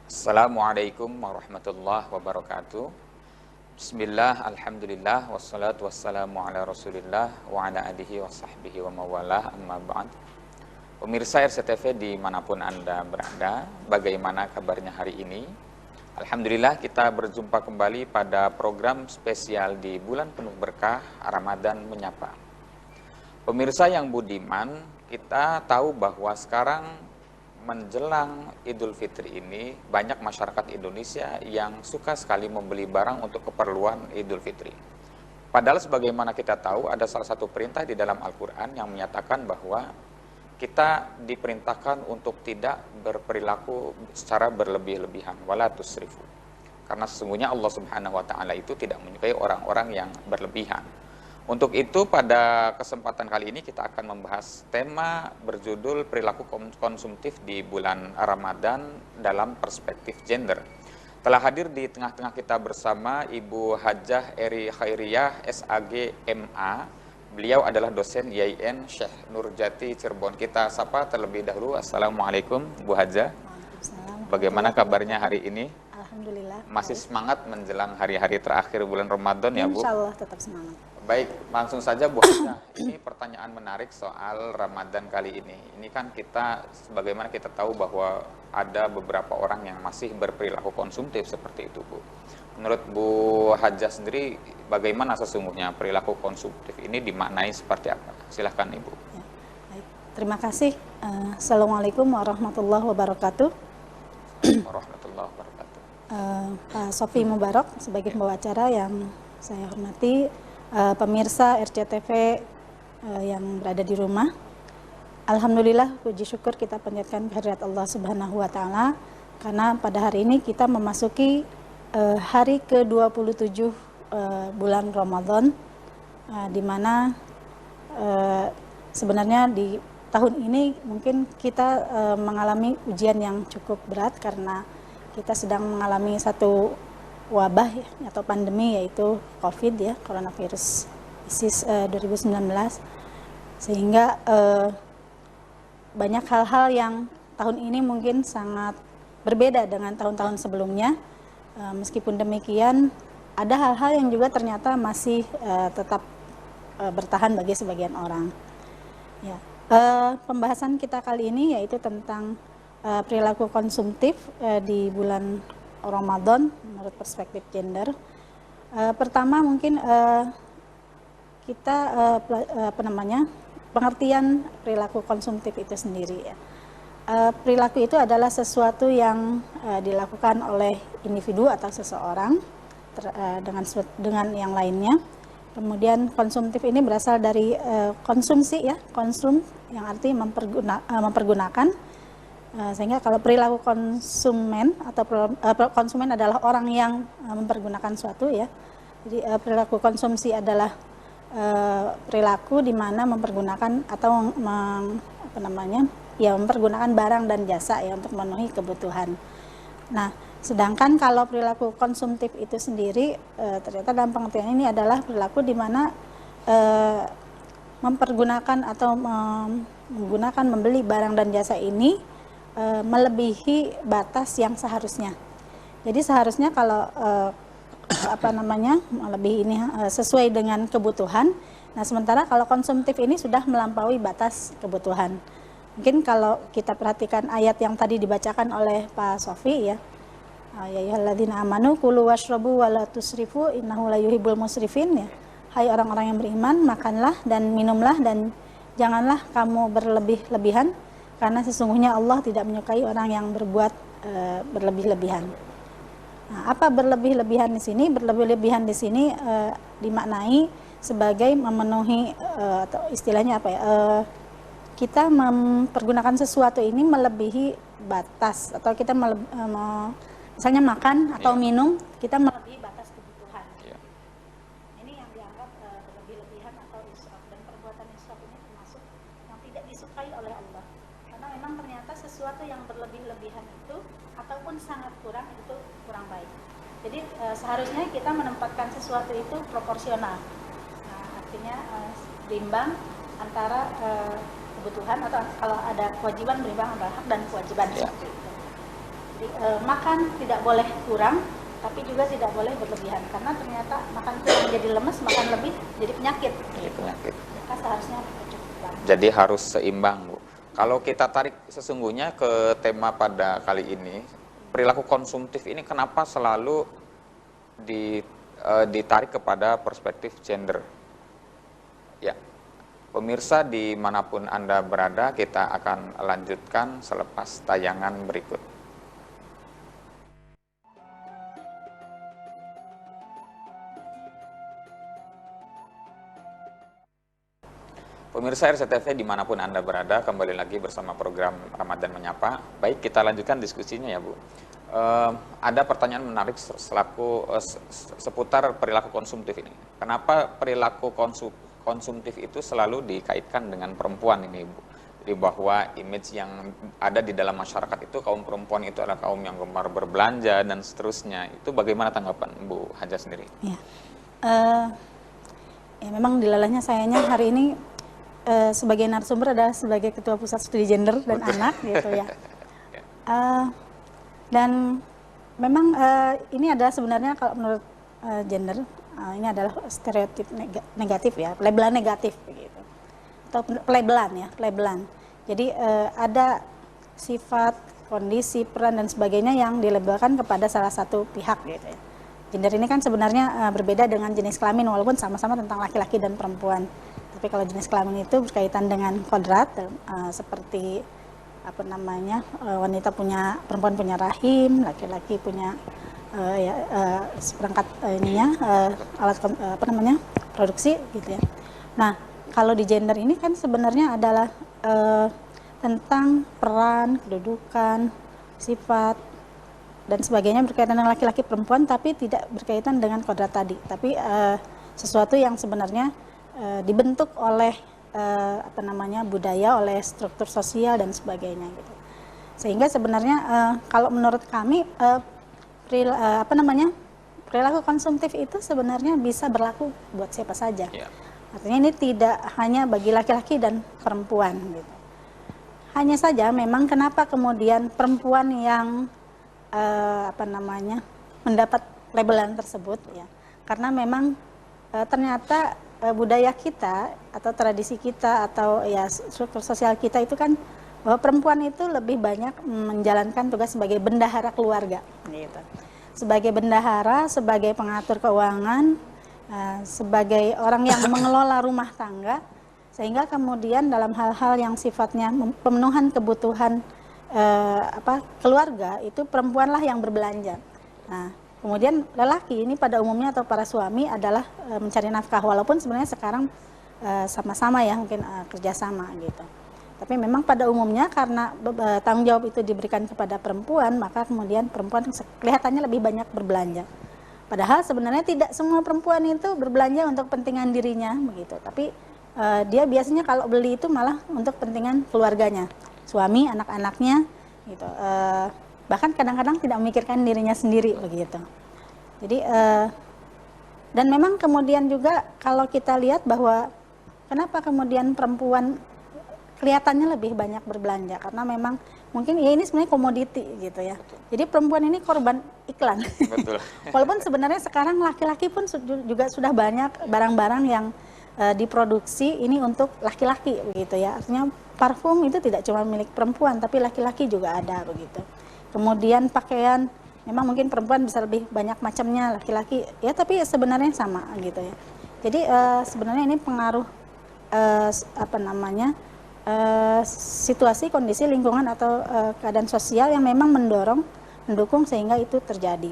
Assalamualaikum warahmatullahi wabarakatuh. Bismillah, alhamdulillah, wassalatu wassalamu ala rasulillah wa ala alihi wa sahbihi wa mawalah, amma ba'd. Pemirsa RCTV dimanapun Anda berada, bagaimana kabarnya hari ini? Alhamdulillah kita berjumpa kembali pada program spesial di bulan penuh berkah Ramadan Menyapa. Pemirsa yang budiman, kita tahu bahwa sekarang menjelang Idul Fitri ini banyak masyarakat Indonesia yang suka sekali membeli barang untuk keperluan Idul Fitri. Padahal sebagaimana kita tahu ada salah satu perintah di dalam Al-Quran yang menyatakan bahwa kita diperintahkan untuk tidak berperilaku secara berlebih-lebihan, wala tusrifu. Karena sesungguhnya Allah Subhanahu wa taala itu tidak menyukai orang-orang yang berlebihan. Untuk itu pada kesempatan kali ini kita akan membahas tema berjudul perilaku konsumtif di bulan Ramadan dalam perspektif gender. Telah hadir di tengah-tengah kita bersama Ibu Hajah Eri Khairiyah SAG MA. Beliau adalah dosen YIN Syekh Nurjati Cirebon. Kita sapa terlebih dahulu. Assalamualaikum Bu Hajah. Bagaimana kabarnya hari ini? Alhamdulillah. Masih semangat menjelang hari-hari terakhir bulan Ramadan ya Bu? Insya Allah tetap semangat. Baik, langsung saja Bu Hajah. Ini pertanyaan menarik soal Ramadan kali ini. Ini kan kita, sebagaimana kita tahu bahwa ada beberapa orang yang masih berperilaku konsumtif seperti itu Bu. Menurut Bu Hajah sendiri, bagaimana sesungguhnya perilaku konsumtif ini dimaknai seperti apa? Silahkan Ibu. Ya, baik. Terima kasih. Assalamualaikum warahmatullahi wabarakatuh. Warahmatullahi wabarakatuh. Pak Sofi Mubarak sebagai pembawa acara yang saya hormati, pemirsa RCTV yang berada di rumah. Alhamdulillah, puji syukur kita panjatkan kehadirat Allah Subhanahu wa taala karena pada hari ini kita memasuki hari ke-27 bulan Ramadan, di mana sebenarnya di tahun ini mungkin kita mengalami ujian yang cukup berat karena kita sedang mengalami satu wabah ya, atau pandemi, yaitu COVID ya, coronavirus disease 2019, sehingga banyak hal-hal yang tahun ini mungkin sangat berbeda dengan tahun-tahun sebelumnya. Meskipun demikian, ada hal-hal yang juga ternyata masih tetap bertahan bagi sebagian orang. Ya. Pembahasan kita kali ini yaitu tentang perilaku konsumtif di bulan Ramadan menurut perspektif gender. Pertama mungkin kita pengertian perilaku konsumtif itu sendiri ya. Perilaku itu adalah sesuatu yang dilakukan oleh individu atau seseorang dengan yang lainnya. Kemudian konsumtif ini berasal dari konsumsi ya, konsum yang arti mempergunakan. Sehingga kalau perilaku konsumen atau konsumen adalah orang yang mempergunakan suatu ya. Jadi perilaku konsumsi adalah perilaku di mana mempergunakan atau mempergunakan barang dan jasa ya untuk memenuhi kebutuhan. Nah, sedangkan kalau perilaku konsumtif itu sendiri ternyata dalam pengertian ini adalah perilaku di mana mempergunakan atau menggunakan membeli barang dan jasa ini melebihi batas yang seharusnya. Jadi seharusnya kalau melebihi ini sesuai dengan kebutuhan. Nah, sementara kalau konsumtif ini sudah melampaui batas kebutuhan. Mungkin kalau kita perhatikan ayat yang tadi dibacakan oleh Pak Sofi ya. Ya ayyuhalladzina amanu kulu washrabu wala tusrifu innahu la yuhibbul musrifin ya. Hai orang-orang yang beriman, makanlah dan minumlah dan janganlah kamu berlebih-lebihan. Karena sesungguhnya Allah tidak menyukai orang yang berbuat berlebih-lebihan. Nah, apa berlebih-lebihan di sini? Berlebih-lebihan di sini dimaknai sebagai memenuhi atau istilahnya apa ya? Kita mempergunakan sesuatu ini melebihi batas atau kita misalnya makan atau minum, kita melebihi batas kebutuhan. Ini yang dianggap berlebih-lebihan atau israf, dan perbuatan israf ini termasuk yang tidak disukai oleh Allah. Karena memang ternyata sesuatu yang berlebih-lebihan itu ataupun sangat kurang itu kurang baik. Jadi seharusnya kita menempatkan sesuatu itu proporsional. Nah, artinya berimbang antara kebutuhan atau kalau ada kewajiban berimbang antara hak dan kewajiban seperti itu. Jadi, makan tidak boleh kurang, tapi juga tidak boleh berlebihan, karena ternyata makan kurang jadi lemes, makan lebih jadi penyakit. Jadi penyakit. Maka seharusnya cukup. Jadi harus seimbang, Bu. Kalau kita tarik sesungguhnya ke tema pada kali ini, perilaku konsumtif ini kenapa selalu ditarik kepada perspektif gender? Ya, pemirsa dimanapun Anda berada, kita akan lanjutkan selepas tayangan berikut. Pemirsa RCTV dimanapun Anda berada, kembali lagi bersama program Ramadan Menyapa. Baik, kita lanjutkan diskusinya ya Bu. Ada pertanyaan menarik seputar perilaku konsumtif ini. Kenapa perilaku konsumtif itu selalu dikaitkan dengan perempuan ini Bu? Jadi bahwa image yang ada di dalam masyarakat itu kaum perempuan itu adalah kaum yang gemar berbelanja dan seterusnya. Itu bagaimana tanggapan Bu Haja sendiri? Ya, ya memang dilalahnya sayangnya hari ini sebagai narasumber adalah sebagai Ketua Pusat Studi Gender dan Betul. Anak gitu ya. Dan memang ini adalah sebenarnya kalau menurut gender ini adalah stereotip negatif ya, labelan negatif begitu. Atau labelan. Jadi ada sifat, kondisi, peran dan sebagainya yang dilabelkan kepada salah satu pihak gitu ya. Gender ini kan sebenarnya berbeda dengan jenis kelamin walaupun sama-sama tentang laki-laki dan perempuan. Tapi kalau jenis kelamin itu berkaitan dengan kodrat seperti wanita perempuan punya rahim, laki-laki punya seperangkat alat produksi gitu ya. Nah, kalau di gender ini kan sebenarnya adalah tentang peran, kedudukan, sifat dan sebagainya berkaitan dengan laki-laki perempuan, tapi tidak berkaitan dengan kodrat tadi. Tapi sesuatu yang sebenarnya dibentuk oleh budaya, oleh struktur sosial dan sebagainya gitu. Sehingga sebenarnya kalau menurut kami perilaku konsumtif itu sebenarnya bisa berlaku buat siapa saja. Yeah. Artinya ini tidak hanya bagi laki-laki dan perempuan gitu. Hanya saja memang kenapa kemudian perempuan yang mendapat labelan tersebut ya. Karena memang ternyata budaya kita atau tradisi kita atau ya struktur sosial kita itu kan bahwa perempuan itu lebih banyak menjalankan tugas sebagai bendahara keluarga gitu. Sebagai bendahara, sebagai pengatur keuangan, sebagai orang yang mengelola rumah tangga, sehingga kemudian dalam hal-hal yang sifatnya pemenuhan kebutuhan keluarga itu perempuanlah yang berbelanja. Nah, kemudian lelaki ini pada umumnya atau para suami adalah mencari nafkah, walaupun sebenarnya sekarang sama-sama ya mungkin kerjasama gitu. Tapi memang pada umumnya karena tanggung jawab itu diberikan kepada perempuan, maka kemudian perempuan kelihatannya lebih banyak berbelanja. Padahal sebenarnya tidak semua perempuan itu berbelanja untuk kepentingan dirinya begitu. Tapi dia biasanya kalau beli itu malah untuk kepentingan keluarganya, suami, anak-anaknya gitu. Bahkan kadang-kadang tidak memikirkan dirinya sendiri begitu. Jadi dan memang kemudian juga kalau kita lihat bahwa kenapa kemudian perempuan kelihatannya lebih banyak berbelanja, karena memang mungkin ya ini sebenarnya komoditi gitu ya. Betul. Jadi perempuan ini korban iklan. Betul. Walaupun sebenarnya sekarang laki-laki pun juga sudah banyak barang-barang yang diproduksi ini untuk laki-laki begitu ya. Artinya parfum itu tidak cuma milik perempuan tapi laki-laki juga ada begitu. Kemudian pakaian memang mungkin perempuan bisa lebih banyak macamnya, laki-laki ya tapi sebenarnya sama gitu ya. Jadi sebenarnya ini pengaruh situasi, kondisi lingkungan atau keadaan sosial yang memang mendukung sehingga itu terjadi.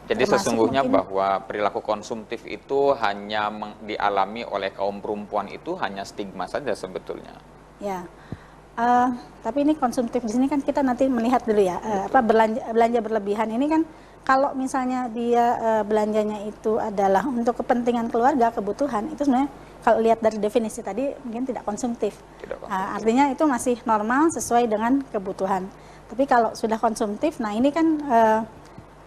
Jadi sesungguhnya bahwa perilaku konsumtif itu hanya dialami oleh kaum perempuan itu hanya stigma saja sebetulnya. Ya, tapi ini konsumtif di sini kan kita nanti melihat dulu ya, belanja berlebihan ini kan kalau misalnya dia belanjanya itu adalah untuk kepentingan keluarga, kebutuhan, itu sebenarnya kalau lihat dari definisi tadi mungkin tidak konsumtif. Artinya itu masih normal sesuai dengan kebutuhan. Tapi kalau sudah konsumtif, nah ini kan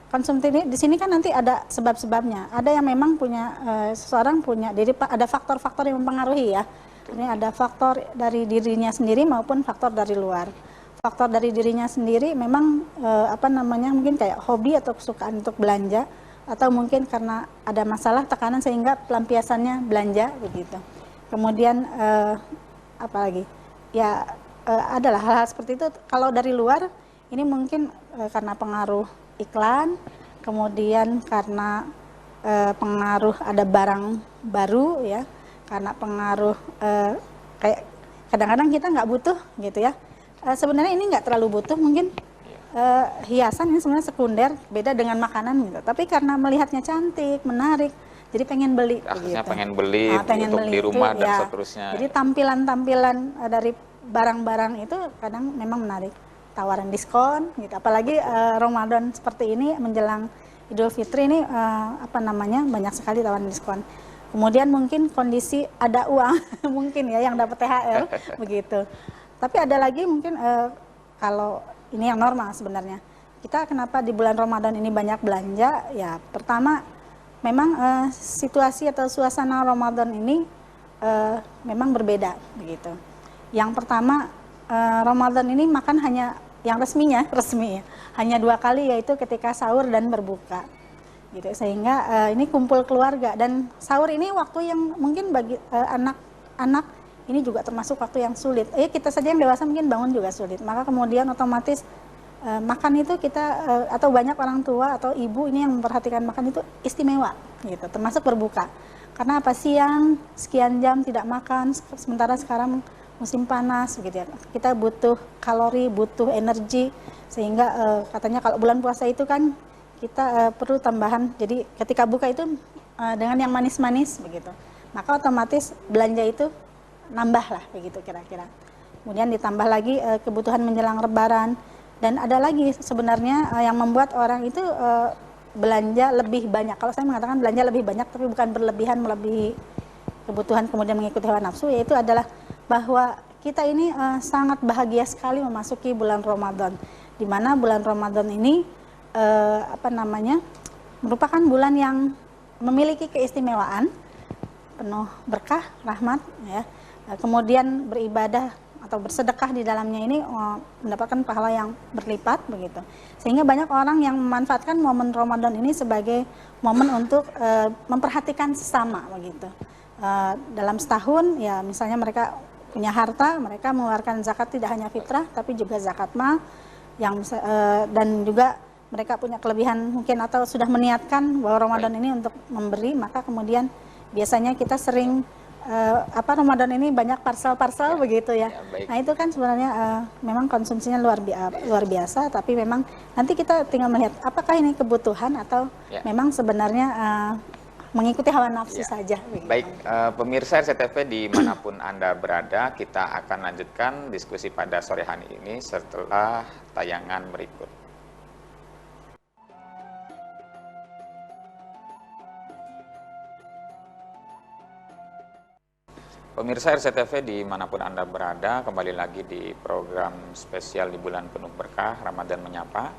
konsumtif ini di sini kan nanti ada sebab-sebabnya. Ada yang memang punya seseorang punya diri, ada faktor-faktor yang mempengaruhi ya. Ini ada faktor dari dirinya sendiri maupun faktor dari luar. faktor dari dirinya sendiri memang mungkin kayak hobi atau kesukaan untuk belanja, atau mungkin karena ada masalah tekanan sehingga pelampiasannya belanja begitu. Kemudian apalagi ya, adalah hal-hal seperti itu. Kalau dari luar ini mungkin karena pengaruh iklan, kemudian karena pengaruh ada barang baru ya, karena pengaruh kayak kadang-kadang kita nggak butuh gitu ya. Sebenarnya ini nggak terlalu butuh, mungkin hiasan ini sebenarnya sekunder, beda dengan makanan gitu. Tapi karena melihatnya cantik, menarik, jadi pengen beli. Akhirnya gitu. pengen beli untuk di rumah itu, dan seterusnya. Jadi tampilan-tampilan dari barang-barang itu kadang memang menarik. Tawaran diskon gitu. Apalagi Ramadan seperti ini menjelang Idul Fitri ini banyak sekali tawaran diskon. Kemudian mungkin kondisi ada uang mungkin ya yang dapat THR begitu. Tapi ada lagi mungkin kalau ini yang normal sebenarnya. Kita kenapa di bulan Ramadan ini banyak belanja? Ya pertama memang situasi atau suasana Ramadan ini memang berbeda begitu. Yang pertama Ramadan ini makan hanya yang resmi ya, hanya 2 kali, yaitu ketika sahur dan berbuka. Gitu, sehingga ini kumpul keluarga, dan sahur ini waktu yang mungkin bagi anak-anak ini juga termasuk waktu yang sulit. Kita saja yang dewasa mungkin bangun juga sulit. Maka kemudian otomatis makan itu kita atau banyak orang tua atau ibu ini yang memperhatikan makan itu istimewa gitu, termasuk berbuka. Karena apa, siang sekian jam tidak makan, sementara sekarang musim panas gitu ya. Kita butuh kalori, butuh energi, sehingga katanya kalau bulan puasa itu kan kita perlu tambahan. Jadi ketika buka itu dengan yang manis-manis begitu. Maka otomatis belanja itu nambah lah begitu kira-kira. Kemudian ditambah lagi kebutuhan menjelang Lebaran, dan ada lagi sebenarnya yang membuat orang itu belanja lebih banyak. Kalau saya mengatakan belanja lebih banyak, tapi bukan berlebihan melebihi kebutuhan kemudian mengikuti hawa nafsu, yaitu adalah bahwa kita ini sangat bahagia sekali memasuki bulan Ramadan, di mana bulan Ramadan ini merupakan bulan yang memiliki keistimewaan, penuh berkah, rahmat ya. Kemudian beribadah atau bersedekah di dalamnya ini mendapatkan pahala yang berlipat begitu. Sehingga banyak orang yang memanfaatkan momen Ramadan ini sebagai momen untuk memperhatikan sesama begitu. Dalam setahun ya, misalnya mereka punya harta, mereka mengeluarkan zakat tidak hanya fitrah tapi juga zakat mal, yang dan juga mereka punya kelebihan mungkin atau sudah meniatkan bahwa Ramadan ini untuk memberi, maka kemudian biasanya kita sering Ramadan ini banyak parsel-parsel begitu ya. Nah itu kan sebenarnya memang konsumsinya luar biasa, tapi memang nanti kita tinggal melihat apakah ini kebutuhan atau memang sebenarnya mengikuti hawa nafsu saja. Begitu. Baik, pemirsa RCTV dimanapun Anda berada, kita akan lanjutkan diskusi pada sore hari ini setelah tayangan berikut. Pemirsa RCTV dimanapun Anda berada, kembali lagi di program spesial di bulan penuh berkah, Ramadan Menyapa.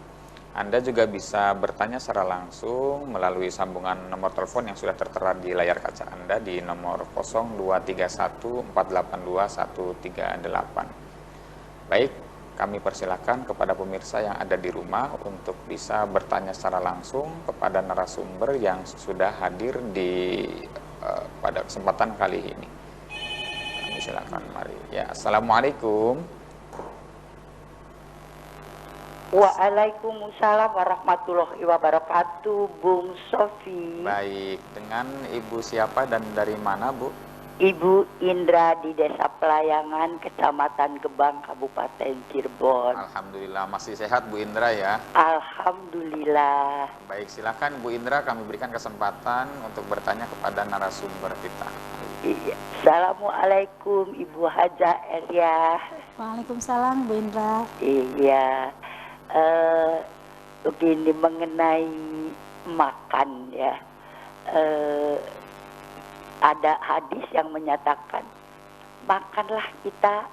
Anda juga bisa bertanya secara langsung melalui sambungan nomor telepon yang sudah tertera di layar kaca Anda di nomor 0231482138. Baik, kami persilakan kepada pemirsa yang ada di rumah untuk bisa bertanya secara langsung kepada narasumber yang sudah hadir pada kesempatan kali ini. Silakan, mari. Ya, assalamualaikum. Waalaikumsalam warahmatullahi wabarakatuh, Bung Sofi. Baik, dengan Ibu siapa dan dari mana, Bu? Ibu Indra di Desa Pelayangan, Kecamatan Gebang, Kabupaten Cirebon. Alhamdulillah, masih sehat Bu Indra ya? Alhamdulillah. Baik, silakan Bu Indra, kami berikan kesempatan untuk bertanya kepada narasumber kita. Iya. Assalamualaikum Ibu Haja Eria. Waalaikumsalam Bu Indra. Iya, begini mengenai makan ya. Ada hadis yang menyatakan makanlah kita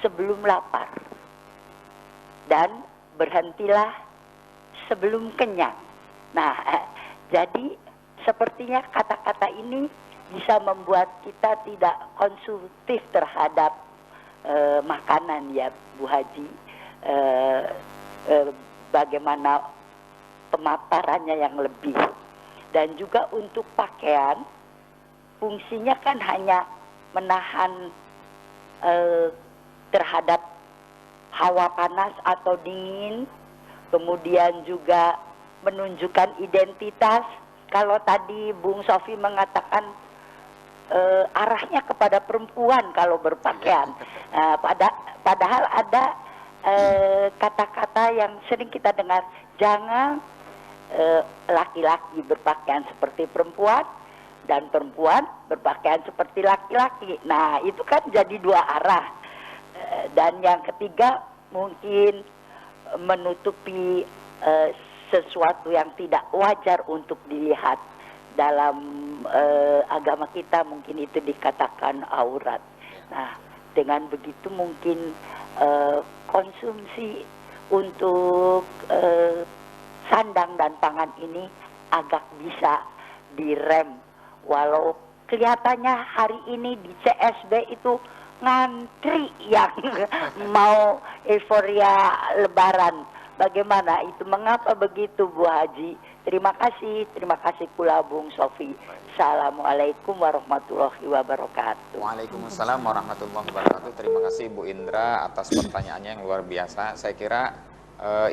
sebelum lapar dan berhentilah sebelum kenyang. Nah, jadi sepertinya kata-kata ini bisa membuat kita tidak konsumtif terhadap makanan ya Bu Haji, bagaimana pemaparannya yang lebih. Dan juga untuk pakaian, fungsinya kan hanya menahan terhadap hawa panas atau dingin, kemudian juga menunjukkan identitas. Kalau tadi Bung Sofi mengatakan arahnya kepada perempuan kalau berpakaian, padahal ada kata-kata yang sering kita dengar, jangan laki-laki berpakaian seperti perempuan dan perempuan berpakaian seperti laki-laki. Nah, itu kan jadi dua arah. Dan yang ketiga mungkin menutupi sesuatu yang tidak wajar untuk dilihat. Dalam agama kita mungkin itu dikatakan aurat. Nah, dengan begitu mungkin konsumsi untuk sandang dan pangan ini agak bisa direm. Walau kelihatannya hari ini di CSB itu ngantri yang mau euforia lebaran. Bagaimana itu? Mengapa begitu Bu Haji? Terima kasih pula Bung Sofi. Assalamualaikum warahmatullahi wabarakatuh. Waalaikumsalam warahmatullahi wabarakatuh. Terima kasih Bu Indra atas pertanyaannya yang luar biasa. Saya kira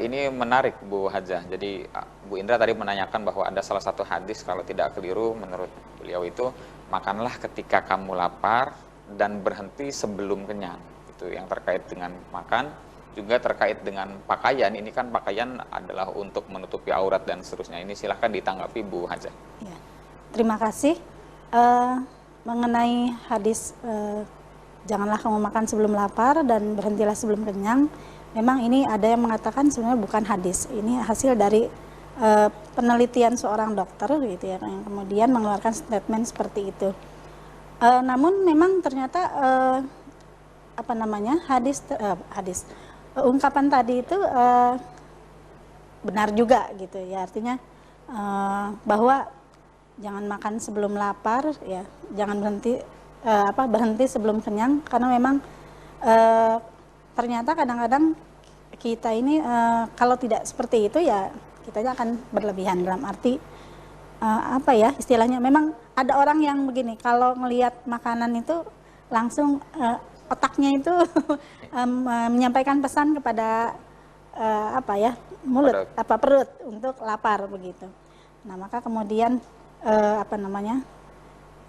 ini menarik Bu Hajah. Jadi Bu Indra tadi menanyakan bahwa ada salah satu hadis, kalau tidak keliru menurut beliau itu, makanlah ketika kamu lapar dan berhenti sebelum kenyang. Itu yang terkait dengan makan. Juga terkait dengan pakaian, ini kan pakaian adalah untuk menutupi aurat dan seterusnya. Ini silahkan ditanggapi Bu Hajah. Ya, terima kasih. Mengenai hadis janganlah kamu makan sebelum lapar dan berhentilah sebelum kenyang, memang ini ada yang mengatakan sebenarnya bukan hadis. Ini hasil dari penelitian seorang dokter gitu ya, yang kemudian mengeluarkan statement seperti itu. Namun memang ternyata ungkapan tadi itu benar juga gitu ya, artinya bahwa jangan makan sebelum lapar ya, jangan berhenti sebelum kenyang, karena memang ternyata kadang-kadang kita ini kalau tidak seperti itu ya kita akan berlebihan, dalam arti istilahnya memang ada orang yang begini, kalau melihat makanan itu langsung otaknya itu menyampaikan pesan kepada perut untuk lapar begitu. Nah, maka kemudian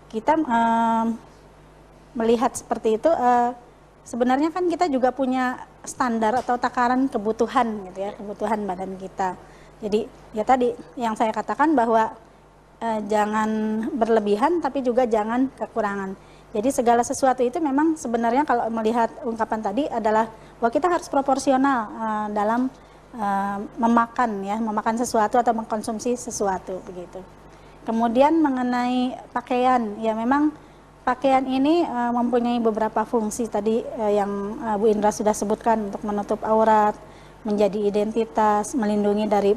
kita melihat seperti itu, sebenarnya kan kita juga punya standar atau takaran kebutuhan gitu ya, kebutuhan badan kita. Jadi ya tadi yang saya katakan bahwa jangan berlebihan tapi juga jangan kekurangan. Jadi segala sesuatu itu memang sebenarnya kalau melihat ungkapan tadi adalah bahwa kita harus proporsional dalam memakan sesuatu atau mengkonsumsi sesuatu begitu. Kemudian mengenai pakaian, ya memang pakaian ini mempunyai beberapa fungsi tadi yang Bu Indra sudah sebutkan, untuk menutup aurat, menjadi identitas, melindungi dari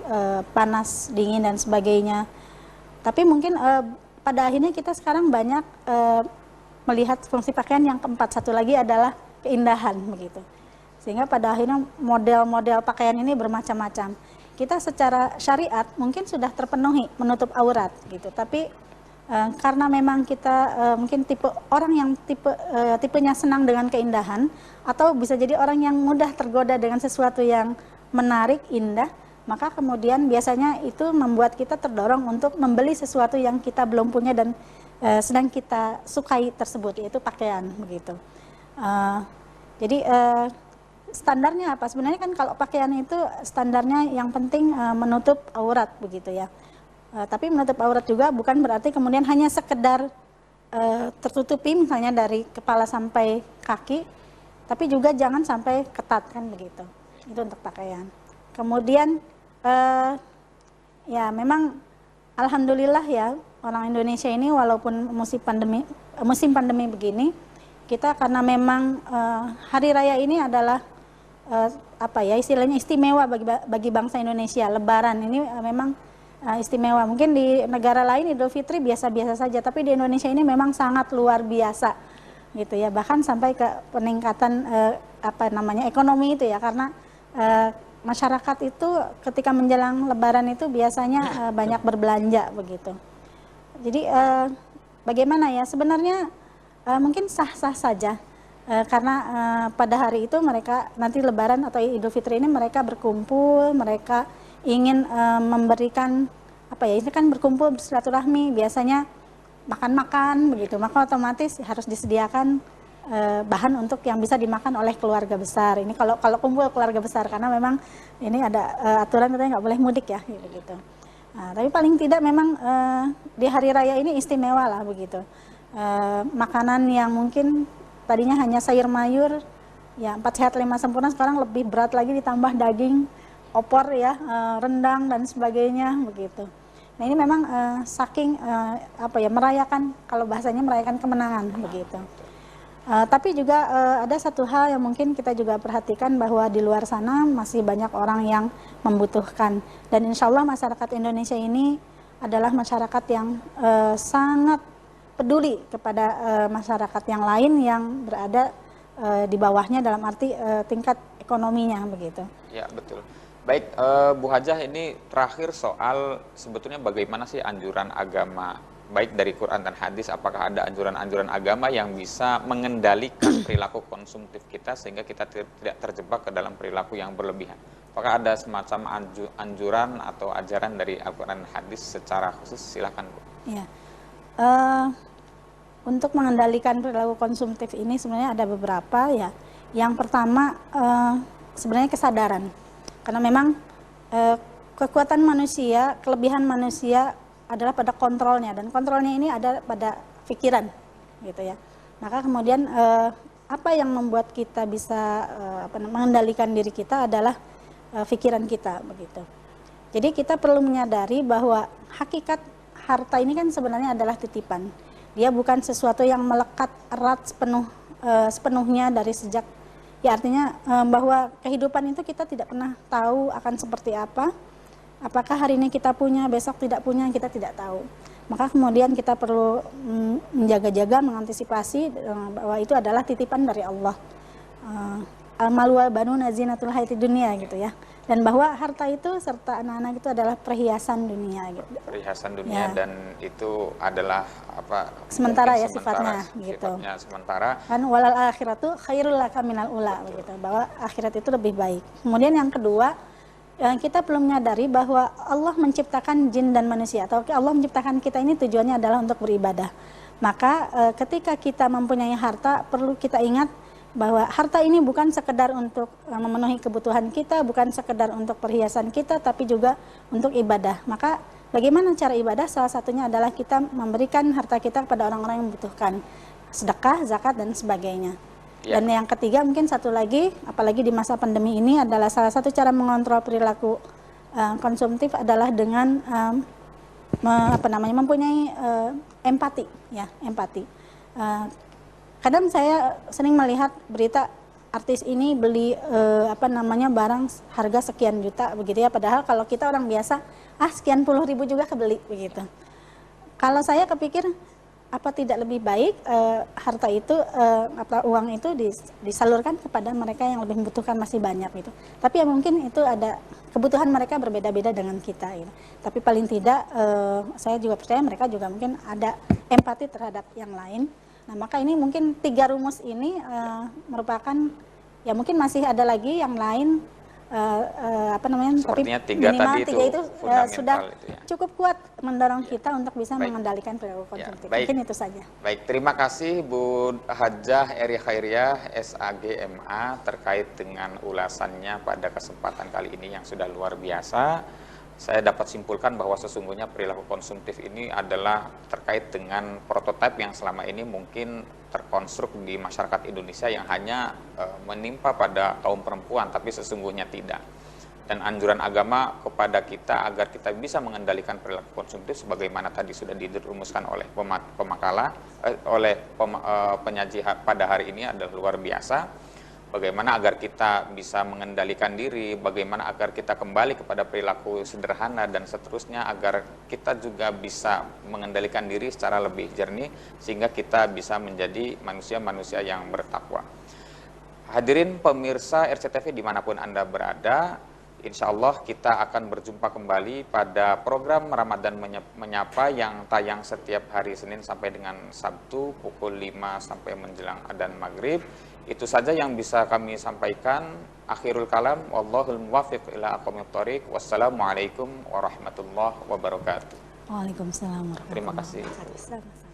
panas, dingin dan sebagainya. Tapi mungkin pada akhirnya kita sekarang banyak melihat fungsi pakaian yang keempat, satu lagi adalah keindahan begitu. Sehingga pada akhirnya model-model pakaian ini bermacam-macam. Kita secara syariat mungkin sudah terpenuhi menutup aurat gitu, tapi karena memang kita mungkin tipe orang yang tipenya senang dengan keindahan, atau bisa jadi orang yang mudah tergoda dengan sesuatu yang menarik, indah, maka kemudian biasanya itu membuat kita terdorong untuk membeli sesuatu yang kita belum punya dan sedang kita sukai tersebut, yaitu pakaian begitu. Jadi standarnya apa? Sebenarnya kan kalau pakaian itu standarnya yang penting menutup aurat begitu ya. Tapi menutup aurat juga bukan berarti kemudian hanya sekedar tertutupi misalnya dari kepala sampai kaki, tapi juga jangan sampai ketat kan begitu. Itu untuk pakaian. Kemudian ya memang alhamdulillah ya, orang Indonesia ini walaupun musim pandemi begini, kita karena memang hari raya ini adalah istilahnya istimewa bagi bangsa Indonesia. Lebaran ini memang istimewa. Mungkin di negara lain Idul Fitri biasa-biasa saja, tapi di Indonesia ini memang sangat luar biasa gitu ya, bahkan sampai ke peningkatan ekonomi itu ya, karena masyarakat itu ketika menjelang Lebaran itu biasanya banyak berbelanja begitu. Jadi bagaimana ya sebenarnya mungkin sah-sah saja karena pada hari itu mereka nanti Lebaran atau Idul Fitri ini mereka berkumpul, mereka ingin memberikan ini kan berkumpul bersilaturahmi, biasanya makan-makan begitu, maka otomatis harus disediakan bahan untuk yang bisa dimakan oleh keluarga besar. Ini kalau kumpul keluarga besar, karena memang ini ada aturan katanya nggak boleh mudik ya gitu. Nah, tapi paling tidak memang di hari raya ini istimewa lah begitu. Makanan yang mungkin tadinya hanya sayur mayur, ya 4 sehat 5 sempurna, sekarang lebih berat lagi ditambah daging, opor ya, rendang dan sebagainya begitu. Nah ini memang saking merayakan, kalau bahasanya merayakan kemenangan begitu. Tapi juga ada satu hal yang mungkin kita juga perhatikan, bahwa di luar sana masih banyak orang yang membutuhkan. Dan insya Allah masyarakat Indonesia ini adalah masyarakat yang sangat peduli kepada masyarakat yang lain yang berada di bawahnya, dalam arti tingkat ekonominya begitu. Ya betul. Baik, Bu Hajah, ini terakhir soal sebetulnya bagaimana sih anjuran agama, baik dari Quran dan hadis, apakah ada anjuran-anjuran agama yang bisa mengendalikan perilaku konsumtif kita sehingga kita tidak terjebak ke dalam perilaku yang berlebihan? Apakah ada semacam anjuran atau ajaran dari Al-Quran dan hadis secara khusus? Silakan, Bu. Ya. Untuk mengendalikan perilaku konsumtif ini sebenarnya ada beberapa ya. Yang pertama sebenarnya kesadaran. Karena memang kekuatan manusia, kelebihan manusia adalah pada kontrolnya, dan kontrolnya ini ada pada pikiran, gitu ya. Maka kemudian apa yang membuat kita bisa mengendalikan diri kita adalah pikiran kita, begitu. Jadi kita perlu menyadari bahwa hakikat harta ini kan sebenarnya adalah titipan. Dia bukan sesuatu yang melekat erat sepenuhnya dari sejak. Ya artinya bahwa kehidupan itu kita tidak pernah tahu akan seperti apa. Apakah hari ini kita punya, besok tidak punya, kita tidak tahu. Maka kemudian kita perlu menjaga-jaga, mengantisipasi bahwa itu adalah titipan dari Allah. Al-malu wal banuna zinatul hayatid dunya gitu ya. Dan bahwa harta itu serta anak-anak itu adalah perhiasan dunia gitu. Perhiasan dunia ya. Dan itu adalah sementara ya sifatnya gitu. Sifatnya sementara. Kan walal akhiratu khairul laka minal ula begitu, bahwa akhirat itu lebih baik. Kemudian yang kedua, kita perlu menyadari bahwa Allah menciptakan jin dan manusia, atau Allah menciptakan kita ini tujuannya adalah untuk beribadah. Maka ketika kita mempunyai harta, perlu kita ingat bahwa harta ini bukan sekedar untuk memenuhi kebutuhan kita, bukan sekedar untuk perhiasan kita, tapi juga untuk ibadah. Maka bagaimana cara ibadah? Salah satunya adalah kita memberikan harta kita kepada orang-orang yang membutuhkan, sedekah, zakat, dan sebagainya. Ya. Dan yang ketiga mungkin satu lagi, apalagi di masa pandemi ini, adalah salah satu cara mengontrol perilaku konsumtif adalah dengan mempunyai empati, ya, empati. Kadang saya sering melihat berita artis ini beli barang harga sekian juta begitu ya, padahal kalau kita orang biasa sekian puluh ribu juga kebeli begitu. Kalau saya kepikir, apa tidak lebih baik harta itu uang itu disalurkan kepada mereka yang lebih membutuhkan, masih banyak gitu. Tapi ya mungkin itu ada kebutuhan mereka berbeda-beda dengan kita gitu. Tapi paling tidak saya juga percaya mereka juga mungkin ada empati terhadap yang lain. Nah, maka ini mungkin 3 rumus ini merupakan, ya mungkin masih ada lagi yang lain, sepertinya tapi 3 minimal tadi 3 itu sudah itu ya. Cukup kuat mendorong kita untuk bisa Baik. mengendalikan perilaku konsumtif. Ya, baik. Mungkin itu saja. Baik, terima kasih Bu Hajah Eri Khairiyah, SAGMA, terkait dengan ulasannya pada kesempatan kali ini yang sudah luar biasa. Saya dapat simpulkan bahwa sesungguhnya perilaku konsumtif ini adalah terkait dengan prototipe yang selama ini mungkin terkonstruk di masyarakat Indonesia yang hanya menimpa pada kaum perempuan, tapi sesungguhnya tidak. Dan anjuran agama kepada kita agar kita bisa mengendalikan perilaku konsumtif sebagaimana tadi sudah dirumuskan oleh penyaji pada hari ini adalah luar biasa. bagaimana agar kita bisa mengendalikan diri, bagaimana agar kita kembali kepada perilaku sederhana dan seterusnya, agar kita juga bisa mengendalikan diri secara lebih jernih sehingga kita bisa menjadi manusia-manusia yang bertakwa. Hadirin pemirsa RCTV dimanapun Anda berada, insya Allah kita akan berjumpa kembali pada program Ramadan Menyapa yang tayang setiap hari Senin sampai dengan Sabtu pukul 5 sampai menjelang adzan maghrib. Itu saja yang bisa kami sampaikan. Akhirul kalam, wallahul muwaffiq ila aqwamit thoriq. Wassalamualaikum warahmatullahi wabarakatuh. Waalaikumsalam warahmatullahi Terima kasih. wabarakatuh. Sama-sama.